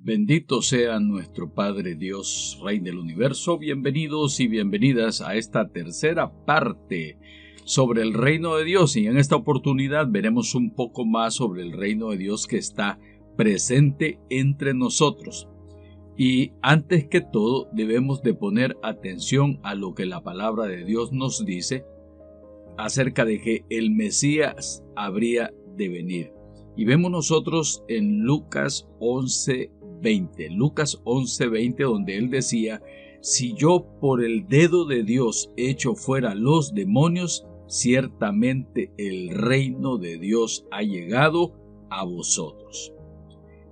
Bendito sea nuestro Padre Dios, Rey del Universo. Bienvenidos y bienvenidas a esta tercera parte sobre el reino de Dios. Y en esta oportunidad veremos un poco más sobre el reino de Dios que está presente entre nosotros. Y antes que todo debemos de poner atención a lo que la palabra de Dios nos dice acerca de que el Mesías habría de venir. Y vemos nosotros en Lucas 11:20, donde él decía: si yo por el dedo de Dios echo fuera los demonios, ciertamente el reino de Dios ha llegado a vosotros.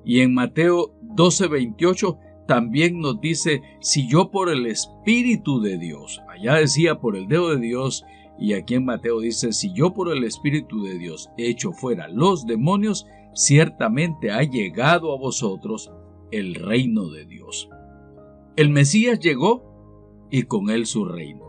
Y en Mateo 12:28 también nos dice: si yo por el Espíritu de Dios, allá decía por el dedo de Dios, y aquí en Mateo dice: si yo por el Espíritu de Dios echo fuera los demonios, ciertamente ha llegado a vosotros el reino de Dios. El Mesías llegó y con él su reino.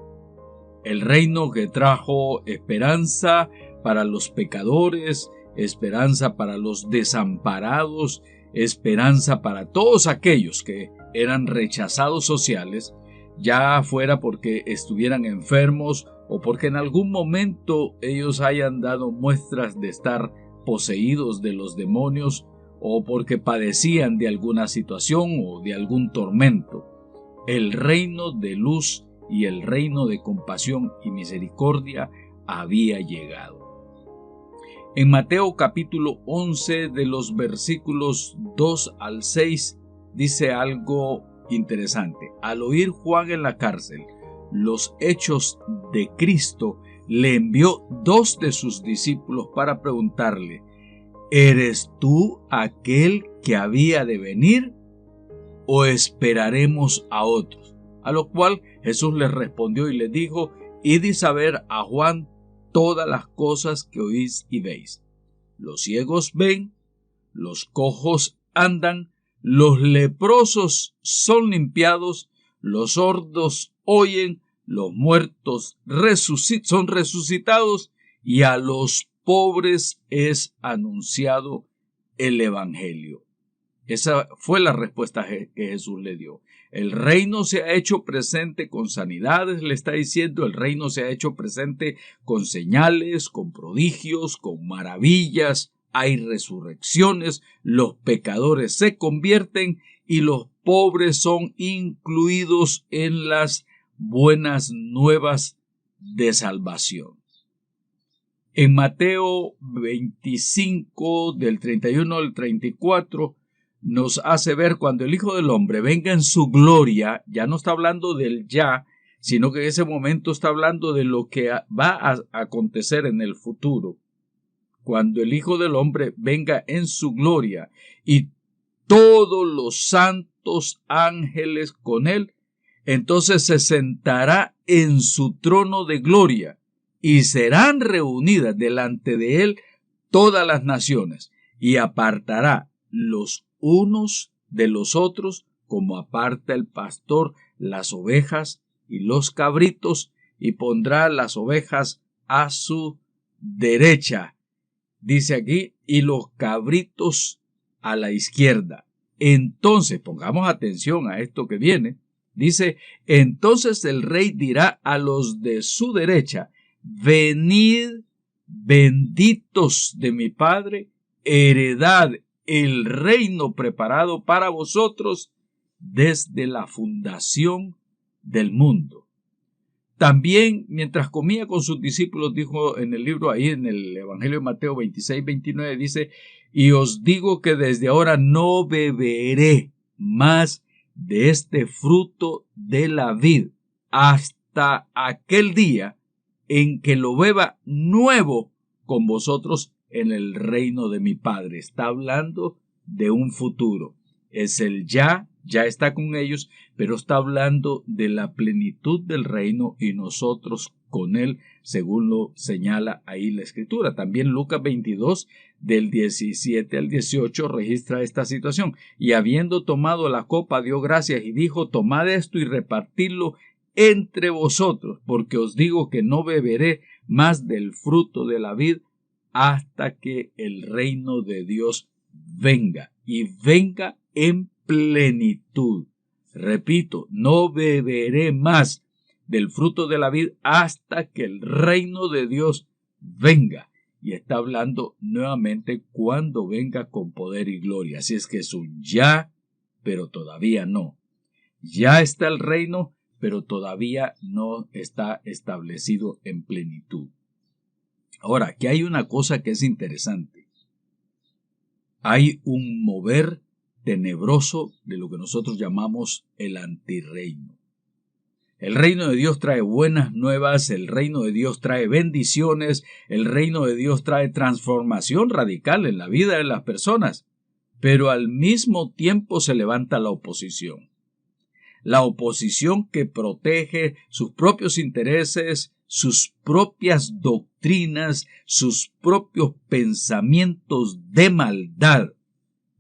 El reino que trajo esperanza para los pecadores, esperanza para los desamparados, esperanza para todos aquellos que eran rechazados sociales, ya fuera porque estuvieran enfermos o porque en algún momento ellos hayan dado muestras de estar poseídos de los demonios, o porque padecían de alguna situación o de algún tormento. El reino de luz y el reino de compasión y misericordia había llegado. En Mateo capítulo 11, de los versículos 2 al 6, dice algo interesante. Al oír Juan en la cárcel los hechos de Cristo, le envió 2 de sus discípulos para preguntarle: ¿eres tú aquel que había de venir, o esperaremos a otros? A lo cual Jesús les respondió y les dijo: id y saber a Juan todas las cosas que oís y veis. Los ciegos ven, los cojos andan, los leprosos son limpiados, los sordos oyen, los muertos son resucitados, y a los pobres es anunciado el Evangelio. Esa fue la respuesta que Jesús le dio. El reino se ha hecho presente con sanidades, le está diciendo. El reino se ha hecho presente con señales, con prodigios, con maravillas. Hay resurrecciones, los pecadores se convierten y los pobres son incluidos en las buenas nuevas de salvación. En Mateo 25, del 31 al 34, nos hace ver cuando el Hijo del Hombre venga en su gloria. Ya no está hablando del ya, sino que en ese momento está hablando de lo que va a acontecer en el futuro. Cuando el Hijo del Hombre venga en su gloria y todos los santos ángeles con él, entonces se sentará en su trono de gloria y serán reunidas delante de él todas las naciones, y apartará los unos de los otros, como aparta el pastor las ovejas y los cabritos, y pondrá las ovejas a su derecha. Dice aquí: y los cabritos a la izquierda. Entonces, pongamos atención a esto que viene. Dice: entonces el rey dirá a los de su derecha: venid, benditos de mi Padre, heredad el reino preparado para vosotros desde la fundación del mundo. También, mientras comía con sus discípulos, dijo en el libro, ahí en el Evangelio de Mateo 26:29, dice: y os digo que desde ahora no beberé más de este fruto de la vid hasta aquel día en que lo beba nuevo con vosotros en el reino de mi Padre. Está hablando de un futuro. Es el ya está con ellos, pero está hablando de la plenitud del reino y nosotros con él, según lo señala ahí la Escritura. También Lucas 22, del 17 al 18, registra esta situación. Y habiendo tomado la copa, dio gracias y dijo: tomad esto y repartidlo entre vosotros, porque os digo que no beberé más del fruto de la vid hasta que el reino de Dios venga, y venga en plenitud. Repito, no beberé más del fruto de la vid hasta que el reino de Dios venga. Y está hablando nuevamente cuando venga con poder y gloria. Así es que es un ya, pero todavía no. Ya está el reino, pero todavía no está establecido en plenitud. Ahora, aquí hay una cosa que es interesante. Hay un mover tenebroso de lo que nosotros llamamos el antirreino. El reino de Dios trae buenas nuevas, el reino de Dios trae bendiciones, el reino de Dios trae transformación radical en la vida de las personas, pero al mismo tiempo se levanta la oposición. La oposición que protege sus propios intereses, sus propias doctrinas, sus propios pensamientos de maldad,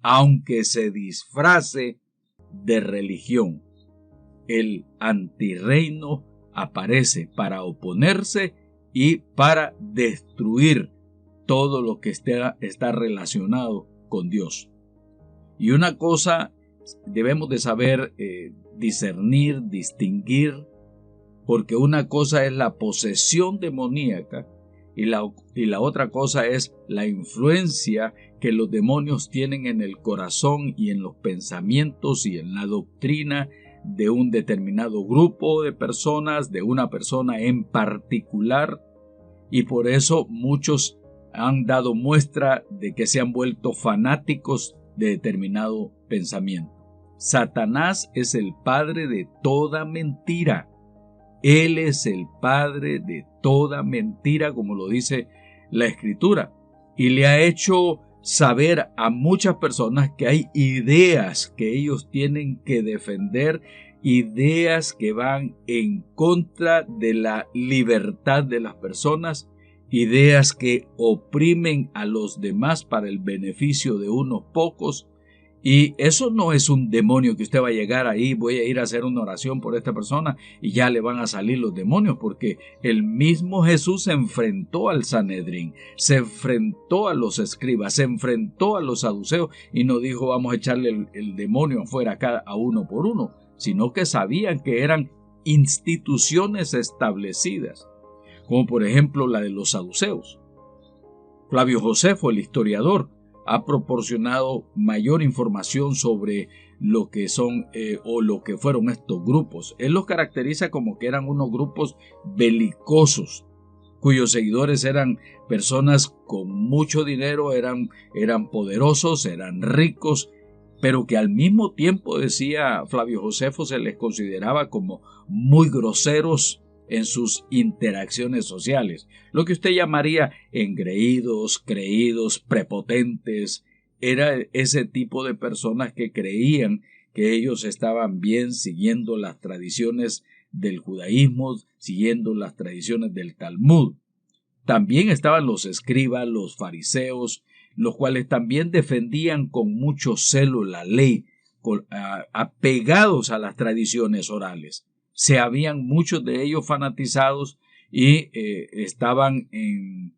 aunque se disfrace de religión. El antirreino aparece para oponerse y para destruir todo lo que está relacionado con Dios. Y una cosa debemos de saber discernir, distinguir, porque una cosa es la posesión demoníaca y la otra cosa es la influencia que los demonios tienen en el corazón y en los pensamientos y en la doctrina de un determinado grupo de personas, de una persona en particular, y por eso muchos han dado muestra de que se han vuelto fanáticos de determinado pensamiento. Satanás es el padre de toda mentira. Él es el padre de toda mentira, como lo dice la Escritura, y le ha hecho saber a muchas personas que hay ideas que ellos tienen que defender, ideas que van en contra de la libertad de las personas, ideas que oprimen a los demás para el beneficio de unos pocos. Y eso no es un demonio que usted va a llegar ahí, voy a ir a hacer una oración por esta persona y ya le van a salir los demonios, porque el mismo Jesús se enfrentó al Sanedrín, se enfrentó a los escribas, se enfrentó a los saduceos y no dijo vamos a echarle el demonio afuera a uno por uno, sino que sabían que eran instituciones establecidas, como por ejemplo la de los saduceos. Flavio Josefo, el historiador, ha proporcionado mayor información sobre lo que son o lo que fueron estos grupos. Él los caracteriza como que eran unos grupos belicosos, cuyos seguidores eran personas con mucho dinero, eran poderosos, eran ricos, pero que al mismo tiempo, decía Flavio Josefo, se les consideraba como muy groseros en sus interacciones sociales, lo que usted llamaría engreídos, creídos, prepotentes. Era ese tipo de personas que creían que ellos estaban bien siguiendo las tradiciones del judaísmo, siguiendo las tradiciones del Talmud. También estaban los escribas, los fariseos, los cuales también defendían con mucho celo la ley, apegados a las tradiciones orales. Se habían muchos de ellos fanatizados y estaban en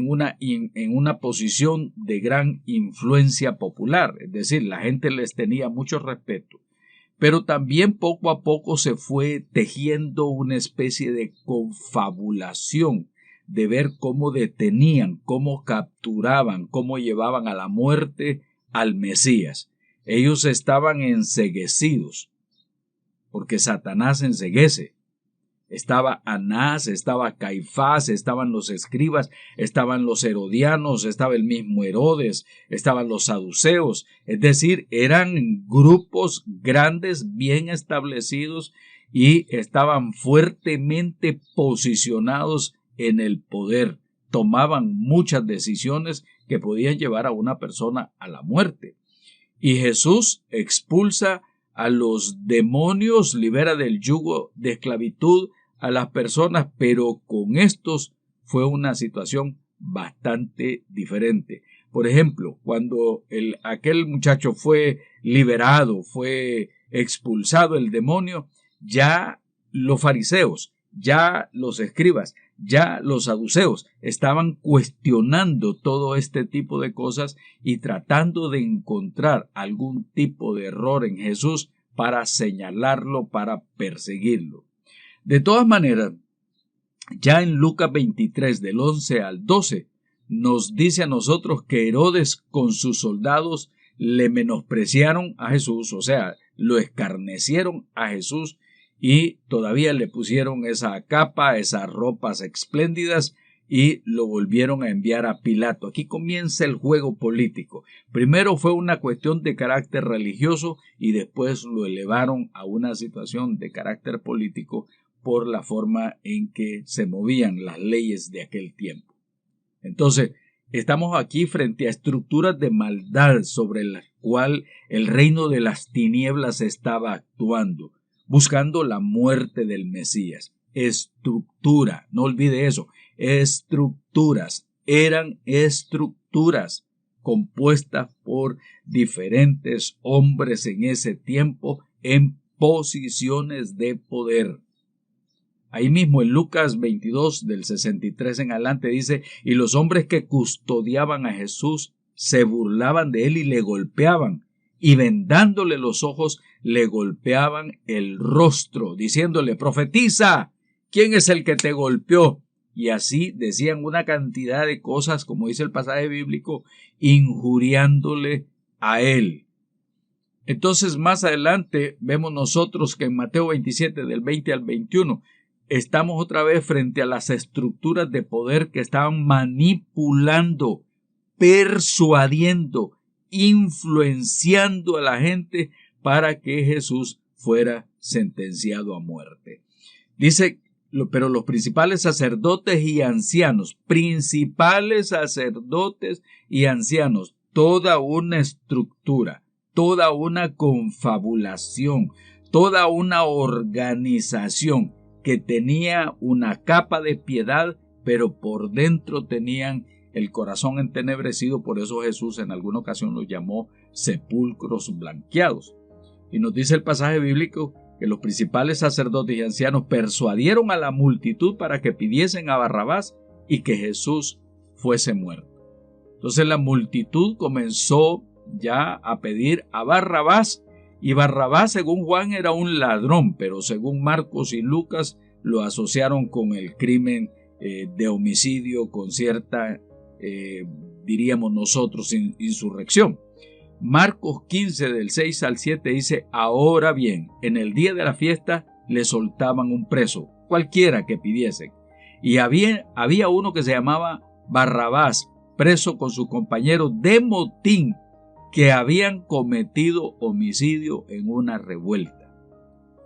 una posición de gran influencia popular, es decir, la gente les tenía mucho respeto. Pero también poco a poco se fue tejiendo una especie de confabulación, de ver cómo detenían, cómo capturaban, cómo llevaban a la muerte al Mesías. Ellos estaban enceguecidos, porque Satanás enceguece. Estaba Anás, estaba Caifás, estaban los escribas, estaban los herodianos, estaba el mismo Herodes, estaban los saduceos, es decir, eran grupos grandes, bien establecidos y estaban fuertemente posicionados en el poder. Tomaban muchas decisiones que podían llevar a una persona a la muerte. Y Jesús expulsa a los demonios, libera del yugo de esclavitud a las personas, pero con estos fue una situación bastante diferente. Por ejemplo, cuando aquel muchacho fue liberado, fue expulsado el demonio, ya los fariseos, ya los escribas, ya los saduceos estaban cuestionando todo este tipo de cosas y tratando de encontrar algún tipo de error en Jesús para señalarlo, para perseguirlo. De todas maneras, ya en Lucas 23, del 11 al 12, nos dice a nosotros que Herodes con sus soldados le menospreciaron a Jesús, o sea, lo escarnecieron a Jesús y todavía le pusieron esa capa, esas ropas espléndidas y lo volvieron a enviar a Pilato. Aquí comienza el juego político. Primero fue una cuestión de carácter religioso y después lo elevaron a una situación de carácter político por la forma en que se movían las leyes de aquel tiempo. Entonces, estamos aquí frente a estructuras de maldad sobre la cual el reino de las tinieblas estaba actuando, buscando la muerte del Mesías. Estructura, no olvide eso, estructuras, eran estructuras compuestas por diferentes hombres en ese tiempo en posiciones de poder. Ahí mismo en Lucas 22 del 63 en adelante dice, y los hombres que custodiaban a Jesús se burlaban de él y le golpeaban, y vendándole los ojos le golpeaban el rostro, diciéndole, profetiza, ¿quién es el que te golpeó? Y así decían una cantidad de cosas, como dice el pasaje bíblico, injuriándole a él. Entonces más adelante vemos nosotros que en Mateo 27 del 20 al 21 estamos otra vez frente a las estructuras de poder que estaban manipulando, persuadiendo, influenciando a la gente para que Jesús fuera sentenciado a muerte. Dice, pero los principales sacerdotes y ancianos, toda una estructura, toda una confabulación, toda una organización que tenía una capa de piedad, pero por dentro tenían el corazón entenebrecido. Por eso Jesús en alguna ocasión los llamó sepulcros blanqueados. Y nos dice el pasaje bíblico que los principales sacerdotes y ancianos persuadieron a la multitud para que pidiesen a Barrabás y que Jesús fuese muerto. Entonces la multitud comenzó ya a pedir a Barrabás, y Barrabás, según Juan, era un ladrón, pero según Marcos y Lucas lo asociaron con el crimen de homicidio, con cierta, diríamos nosotros, insurrección. Marcos 15 del 6 al 7 dice, ahora bien, en el día de la fiesta le soltaban un preso, cualquiera que pidiesen. Y había uno que se llamaba Barrabás, preso con sus compañeros de motín, que habían cometido homicidio en una revuelta.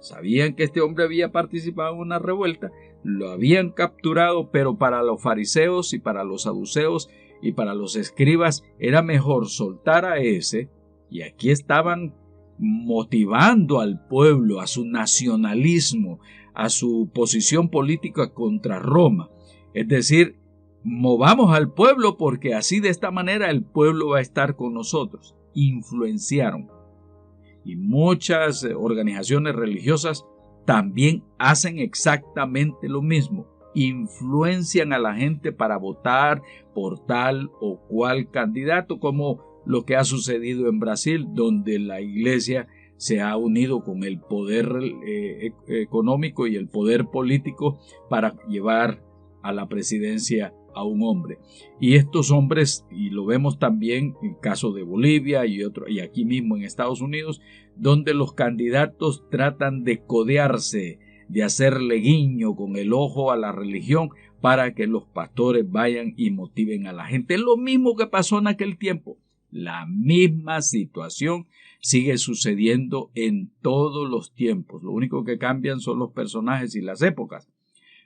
Sabían que este hombre había participado en una revuelta, lo habían capturado, pero para los fariseos y para los saduceos y para los escribas era mejor soltar a ese, y aquí estaban motivando al pueblo a su nacionalismo, a su posición política contra Roma. Es decir, movamos al pueblo porque así de esta manera el pueblo va a estar con nosotros. Influenciaron. Y muchas organizaciones religiosas también hacen exactamente lo mismo. Influencian a la gente para votar por tal o cual candidato, como lo que ha sucedido en Brasil, donde la iglesia se ha unido con el poder económico y el poder político para llevar a la presidencia a un hombre. Y estos hombres, y lo vemos también en el caso de Bolivia y aquí mismo en Estados Unidos, donde los candidatos tratan de codearse, de hacerle guiño con el ojo a la religión para que los pastores vayan y motiven a la gente. Es lo mismo que pasó en aquel tiempo. La misma situación sigue sucediendo en todos los tiempos. Lo único que cambian son los personajes y las épocas.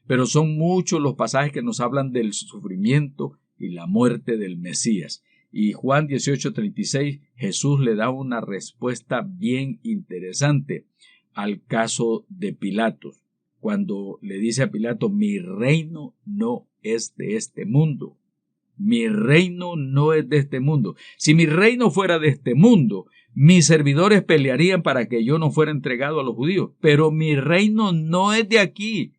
Pero son muchos los pasajes que nos hablan del sufrimiento y la muerte del Mesías. Y Juan 18:36, Jesús le da una respuesta bien interesante al caso de Pilatos, cuando le dice a Pilato, mi reino no es de este mundo. Mi reino no es de este mundo. Si mi reino fuera de este mundo, mis servidores pelearían para que yo no fuera entregado a los judíos. Pero mi reino no es de aquí.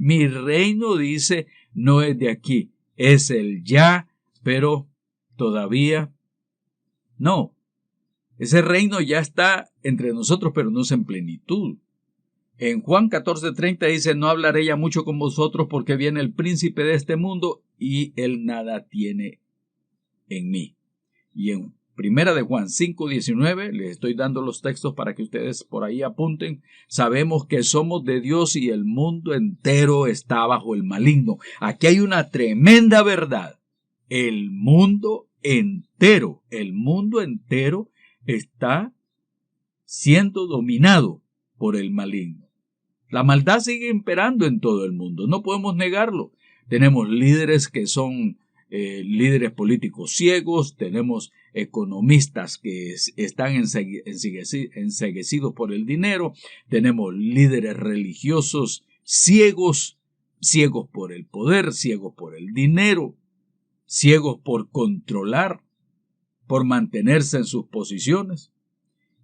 Mi reino, dice, no es de aquí, es el ya, pero todavía no. Ese reino ya está entre nosotros, pero no es en plenitud. En Juan 14:30 dice, no hablaré ya mucho con vosotros porque viene el príncipe de este mundo y él nada tiene en mí. Y en Primera de Juan 5:19, les estoy dando los textos para que ustedes por ahí apunten, sabemos que somos de Dios y el mundo entero está bajo el maligno. Aquí hay una tremenda verdad. El mundo entero está siendo dominado por el maligno. La maldad sigue imperando en todo el mundo, no podemos negarlo. Tenemos líderes que son líderes políticos ciegos, tenemos economistas que están enceguecidos por el dinero, tenemos líderes religiosos ciegos, ciegos por el poder, ciegos por el dinero, ciegos por controlar, por mantenerse en sus posiciones.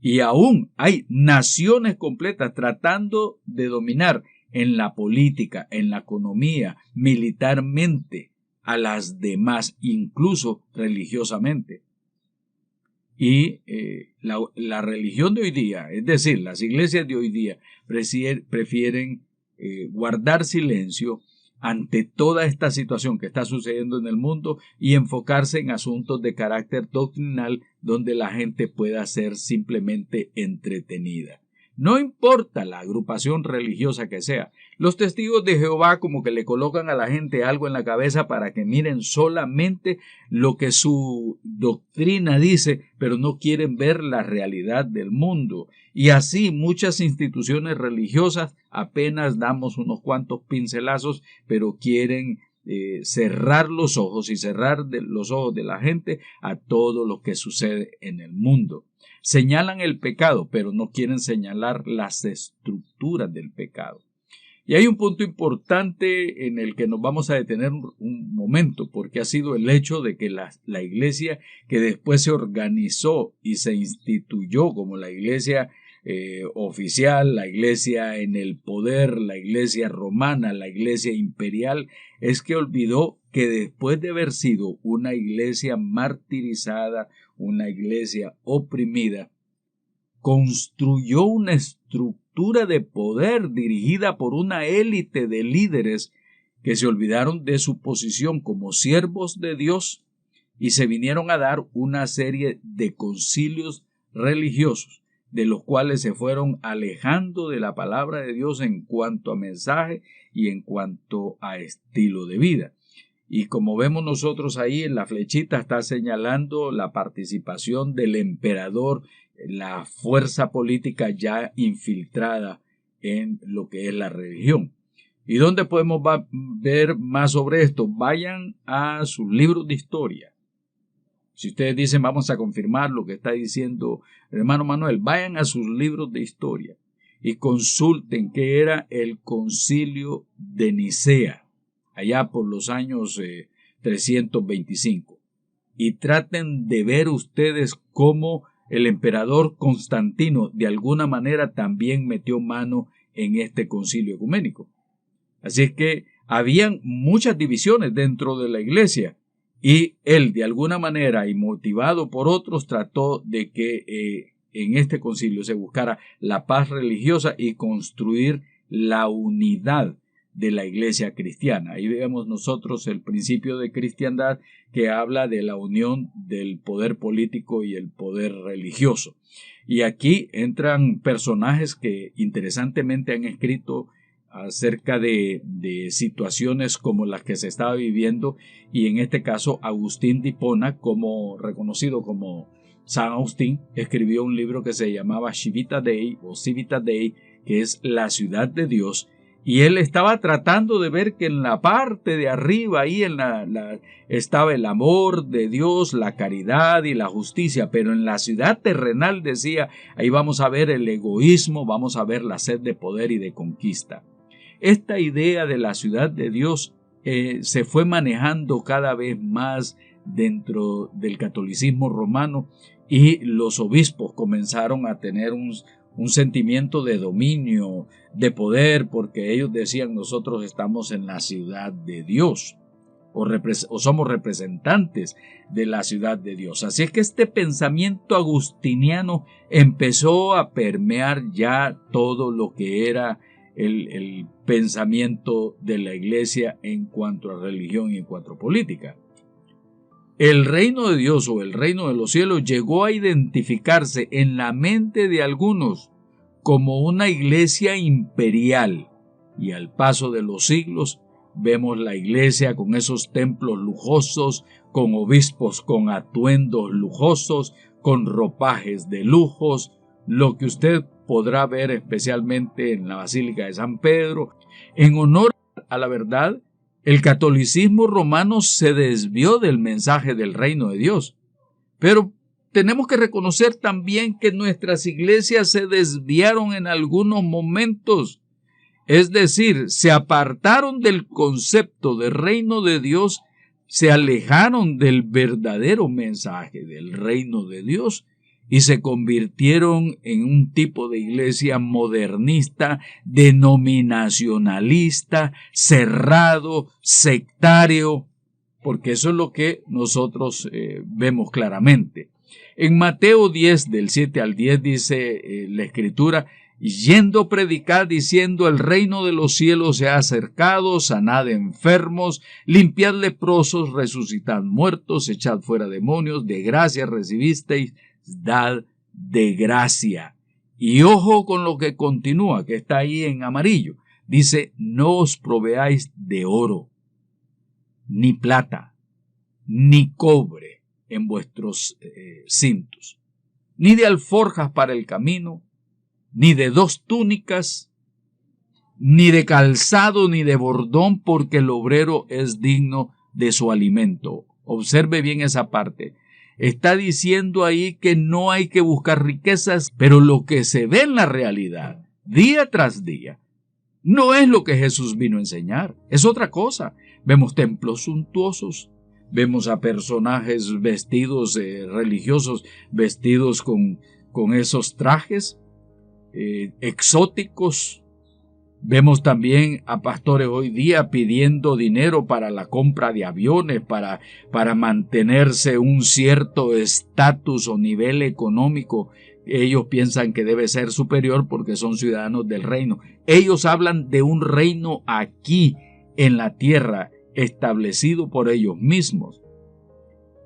Y aún hay naciones completas tratando de dominar en la política, en la economía, militarmente a las demás, incluso religiosamente. Y la religión de hoy día, es decir, las iglesias de hoy día prefieren guardar silencio ante toda esta situación que está sucediendo en el mundo y enfocarse en asuntos de carácter doctrinal donde la gente pueda ser simplemente entretenida. No importa la agrupación religiosa que sea. Los testigos de Jehová como que le colocan a la gente algo en la cabeza para que miren solamente lo que su doctrina dice, pero no quieren ver la realidad del mundo. Y así muchas instituciones religiosas apenas damos unos cuantos pincelazos, pero quieren cerrar los ojos y cerrar los ojos de la gente a todo lo que sucede en el mundo. Señalan el pecado, pero no quieren señalar las estructuras del pecado. Y hay un punto importante en el que nos vamos a detener un momento, porque ha sido el hecho de que la iglesia que después se organizó y se instituyó como la iglesia oficial, la iglesia en el poder, la iglesia romana, la iglesia imperial, es que olvidó que después de haber sido una iglesia martirizada, una iglesia oprimida, construyó una estructura de poder dirigida por una élite de líderes que se olvidaron de su posición como siervos de Dios y se vinieron a dar una serie de concilios religiosos, de los cuales se fueron alejando de la palabra de Dios en cuanto a mensaje y en cuanto a estilo de vida. Y como vemos nosotros ahí en la flechita está señalando la participación del emperador, la fuerza política ya infiltrada en lo que es la religión. ¿Y dónde podemos ver más sobre esto? Vayan a sus libros de historia. Si ustedes dicen vamos a confirmar lo que está diciendo el hermano Manuel, vayan a sus libros de historia y consulten qué era el concilio de Nicea, allá por los años 325. Y traten de ver ustedes cómo el emperador Constantino de alguna manera también metió mano en este concilio ecuménico. Así es que habían muchas divisiones dentro de la iglesia y él de alguna manera y motivado por otros trató de que en este concilio se buscara la paz religiosa y construir la unidad de la iglesia cristiana. Ahí vemos nosotros el principio de cristiandad que habla de la unión del poder político y el poder religioso. Y aquí entran personajes que interesantemente han escrito acerca de situaciones como las que se estaba viviendo y en este caso Agustín de Hipona, como reconocido como San Agustín, escribió un libro que se llamaba Civita Dei o Civita Dei, que es la ciudad de Dios. Y él estaba tratando de ver que en la parte de arriba, ahí estaba el amor de Dios, la caridad y la justicia, pero en la ciudad terrenal, decía, ahí vamos a ver el egoísmo, vamos a ver la sed de poder y de conquista. Esta idea de la ciudad de Dios se fue manejando cada vez más dentro del catolicismo romano y los obispos comenzaron a tener un sentimiento de dominio, de poder, porque ellos decían: nosotros estamos en la ciudad de Dios, o somos representantes de la ciudad de Dios. Así es que este pensamiento agustiniano empezó a permear ya todo lo que era el pensamiento de la iglesia en cuanto a religión y en cuanto a política. El reino de Dios o el reino de los cielos llegó a identificarse en la mente de algunos como una iglesia imperial, y al paso de los siglos vemos la iglesia con esos templos lujosos, con obispos con atuendos lujosos, con ropajes de lujos, lo que usted podrá ver especialmente en la Basílica de San Pedro. En honor a la verdad, el catolicismo romano se desvió del mensaje del reino de Dios. Pero tenemos que reconocer también que nuestras iglesias se desviaron en algunos momentos. Es decir, se apartaron del concepto de reino de Dios, se alejaron del verdadero mensaje del reino de Dios y se convirtieron en un tipo de iglesia modernista, denominacionalista, cerrado, sectario, porque eso es lo que nosotros vemos claramente. En Mateo 10, del 7 al 10, dice la Escritura: yendo predicad diciendo: el reino de los cielos se ha acercado, sanad enfermos, limpiad leprosos, resucitad muertos, echad fuera demonios, de gracia recibisteis, dad de gracia. Y ojo con lo que continúa, que está ahí en amarillo. Dice: no os proveáis de oro, ni plata, ni cobre en vuestros cintos, ni de alforjas para el camino, ni de 2 túnicas, ni de calzado, ni de bordón, porque el obrero es digno de su alimento. Observe bien esa parte. Está diciendo ahí que no hay que buscar riquezas, pero lo que se ve en la realidad, día tras día, no es lo que Jesús vino a enseñar, es otra cosa. Vemos templos suntuosos, vemos a personajes vestidos religiosos, vestidos con esos trajes exóticos. Vemos también a pastores hoy día pidiendo dinero para la compra de aviones, para mantenerse un cierto estatus o nivel económico. Ellos piensan que debe ser superior porque son ciudadanos del reino. Ellos hablan de un reino aquí en la tierra, establecido por ellos mismos.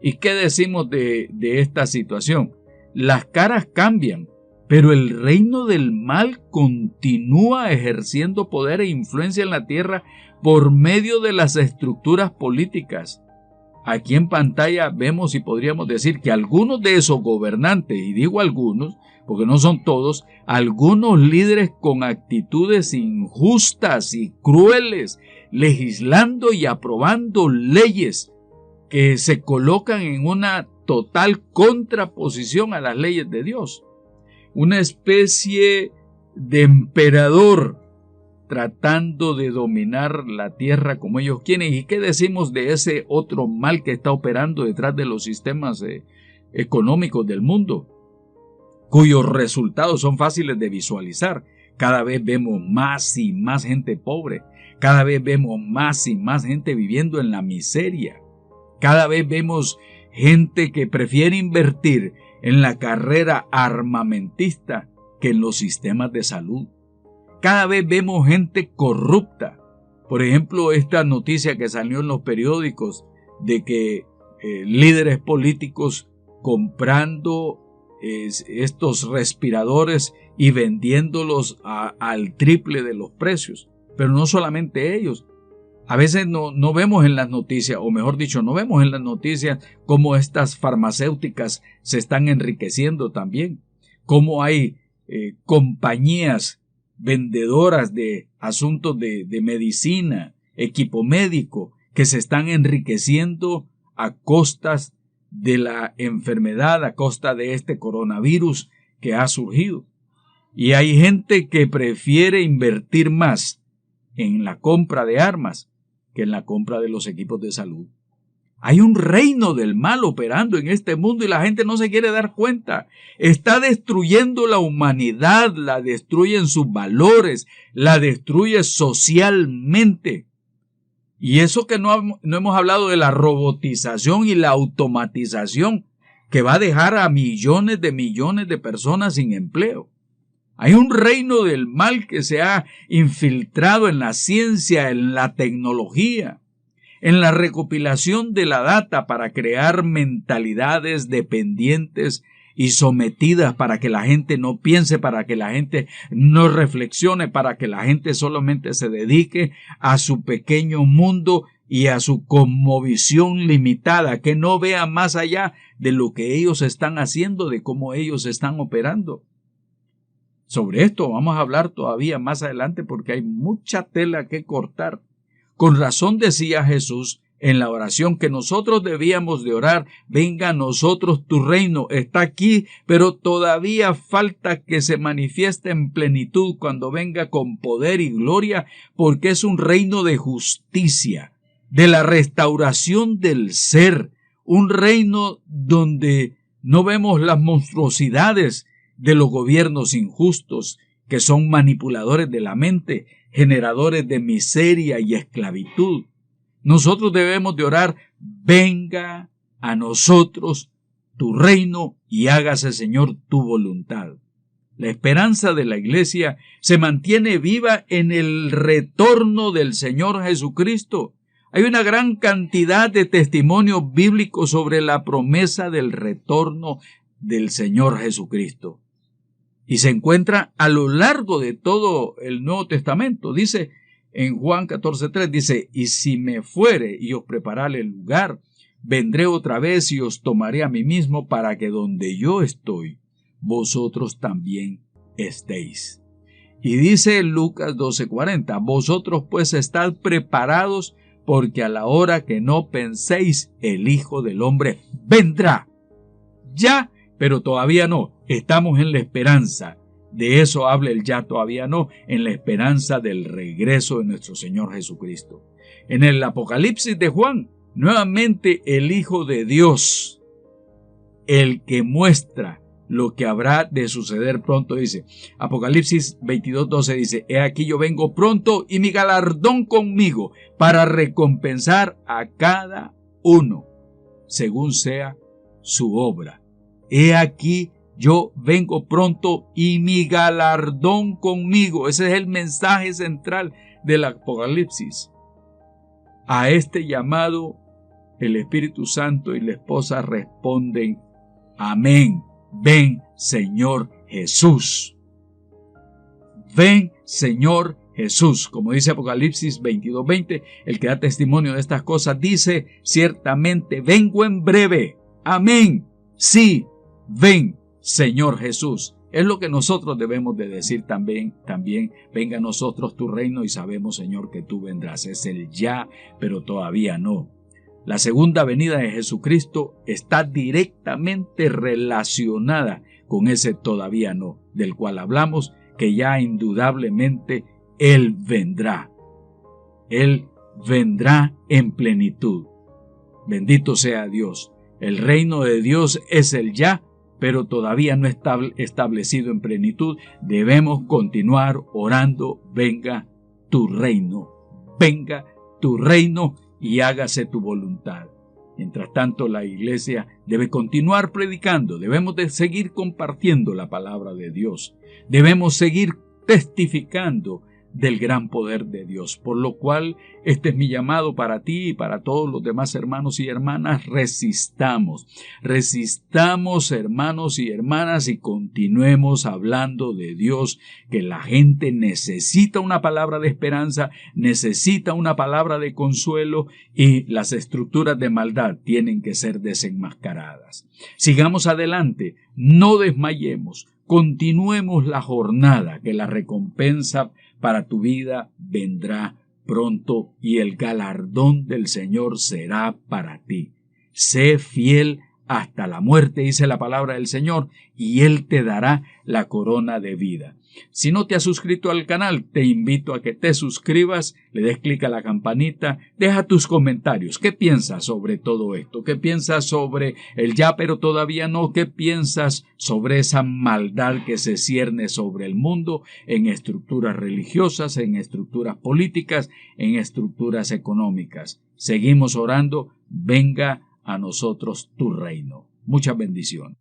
¿Y qué decimos de esta situación? Las caras cambian, pero el reino del mal continúa ejerciendo poder e influencia en la tierra por medio de las estructuras políticas. Aquí en pantalla vemos y podríamos decir que algunos de esos gobernantes, y digo algunos porque no son todos, algunos líderes con actitudes injustas y crueles, legislando y aprobando leyes que se colocan en una total contraposición a las leyes de Dios. Una especie de emperador tratando de dominar la tierra como ellos quieren. ¿Y qué decimos de ese otro mal que está operando detrás de los sistemas económicos del mundo, cuyos resultados son fáciles de visualizar? Cada vez vemos más y más gente pobre, cada vez vemos más y más gente viviendo en la miseria, cada vez vemos gente que prefiere invertir en la carrera armamentista que en los sistemas de salud. Cada vez vemos gente corrupta. Por ejemplo, esta noticia que salió en los periódicos de que líderes políticos comprando estos respiradores y vendiéndolos al triple de los precios. Pero no solamente ellos. A veces no vemos en las noticias, o mejor dicho, no vemos en las noticias cómo estas farmacéuticas se están enriqueciendo también. Cómo hay compañías vendedoras de asuntos de medicina, equipo médico, que se están enriqueciendo a costas de la enfermedad, a costa de este coronavirus que ha surgido. Y hay gente que prefiere invertir más en la compra de armas que en la compra de los equipos de salud. Hay un reino del mal operando en este mundo y la gente no se quiere dar cuenta. Está destruyendo la humanidad, la destruye en sus valores, la destruye socialmente. Y eso que no hemos hablado de la robotización y la automatización que va a dejar a millones de personas sin empleo. Hay un reino del mal que se ha infiltrado en la ciencia, en la tecnología, en la recopilación de la data para crear mentalidades dependientes y sometidas para que la gente no piense, para que la gente no reflexione, para que la gente solamente se dedique a su pequeño mundo y a su cosmovisión limitada, que no vea más allá de lo que ellos están haciendo, de cómo ellos están operando. Sobre esto vamos a hablar todavía más adelante porque hay mucha tela que cortar. Con razón decía Jesús en la oración que nosotros debíamos de orar: venga a nosotros tu reino, está aquí, pero todavía falta que se manifieste en plenitud cuando venga con poder y gloria, porque es un reino de justicia, de la restauración del ser, un reino donde no vemos las monstruosidades de los gobiernos injustos, que son manipuladores de la mente, generadores de miseria y esclavitud. Nosotros debemos de orar: venga a nosotros tu reino y hágase, Señor, tu voluntad. La esperanza de la iglesia se mantiene viva en el retorno del Señor Jesucristo. Hay una gran cantidad de testimonios bíblicos sobre la promesa del retorno del Señor Jesucristo. Y se encuentra a lo largo de todo el Nuevo Testamento. Dice en Juan 14:3, dice: y si me fuere y os preparare el lugar, vendré otra vez y os tomaré a mí mismo, para que donde yo estoy, vosotros también estéis. Y dice Lucas 12:40, vosotros pues estad preparados, porque a la hora que no penséis, el Hijo del Hombre vendrá. Ya, pero todavía no. Estamos en la esperanza. De eso habla el ya todavía no, en la esperanza del regreso de nuestro Señor Jesucristo. En el Apocalipsis de Juan, nuevamente el Hijo de Dios, el que muestra lo que habrá de suceder pronto, dice, Apocalipsis 22:12 dice: he aquí yo vengo pronto y mi galardón conmigo para recompensar a cada uno según sea su obra. He aquí yo vengo pronto y mi galardón conmigo. Ese es el mensaje central del Apocalipsis. A este llamado, el Espíritu Santo y la esposa responden: amén. Ven, Señor Jesús. Ven, Señor Jesús. Como dice Apocalipsis 22:20, el que da testimonio de estas cosas dice: ciertamente vengo en breve. Amén. Sí, ven, Señor Jesús. Es lo que nosotros debemos de decir también, venga a nosotros tu reino, y sabemos, Señor, que tú vendrás. Es el ya, pero todavía no. La segunda venida de Jesucristo está directamente relacionada con ese todavía no, del cual hablamos, que ya indudablemente Él vendrá. Él vendrá en plenitud. Bendito sea Dios. El reino de Dios es el ya, pero todavía no está establecido en plenitud. Debemos continuar orando: venga tu reino, venga tu reino y hágase tu voluntad. Mientras tanto, la iglesia debe continuar predicando, debemos de seguir compartiendo la palabra de Dios, debemos seguir testificando del gran poder de Dios, por lo cual este es mi llamado para ti y para todos los demás hermanos y hermanas: resistamos, hermanos y hermanas, y continuemos hablando de Dios, que la gente necesita una palabra de esperanza, necesita una palabra de consuelo, y las estructuras de maldad tienen que ser desenmascaradas. Sigamos adelante, no desmayemos, continuemos la jornada, que la recompensa para tu vida vendrá pronto y el galardón del Señor será para ti. Sé fiel hasta la muerte, dice la palabra del Señor, y Él te dará la corona de vida. Si no te has suscrito al canal, te invito a que te suscribas, le des clic a la campanita, deja tus comentarios. ¿Qué piensas sobre todo esto? ¿Qué piensas sobre el ya pero todavía no? ¿Qué piensas sobre esa maldad que se cierne sobre el mundo en estructuras religiosas, en estructuras políticas, en estructuras económicas? Seguimos orando, venga a nosotros tu reino. Mucha bendición.